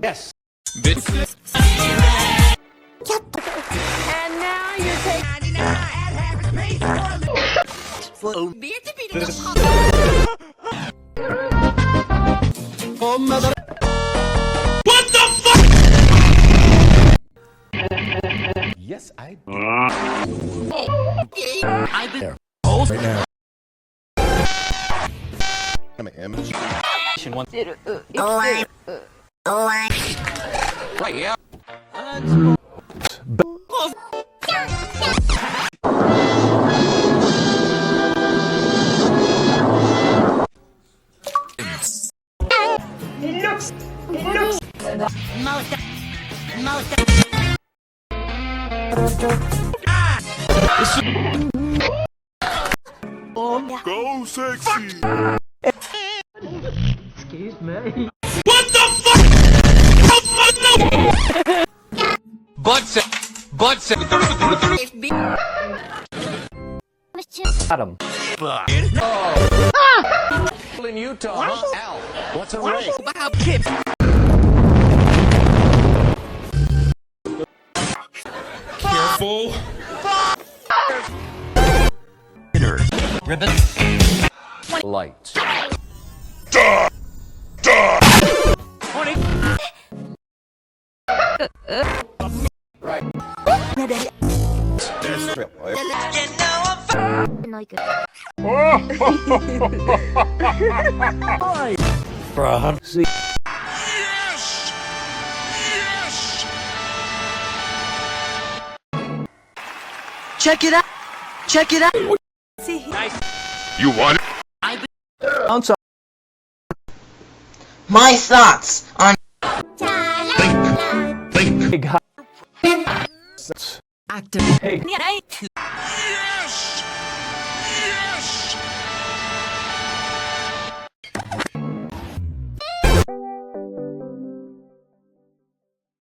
Yes. And now you're taking 99 What the fuck? Yes, I do. I've been Right now. I'm an image. Right, yeah. Go sexy. Excuse me. What the fuck? Butt set. Adam. In Utah, huh? Al, what's a race? Careful. Ribbon. Light. Right. Strip. Bruh. See. Yes! Yes! Check it out. Check it out. Nice. You want it? I'm sorry. My thoughts on Big hot. actor. Hey. Yes!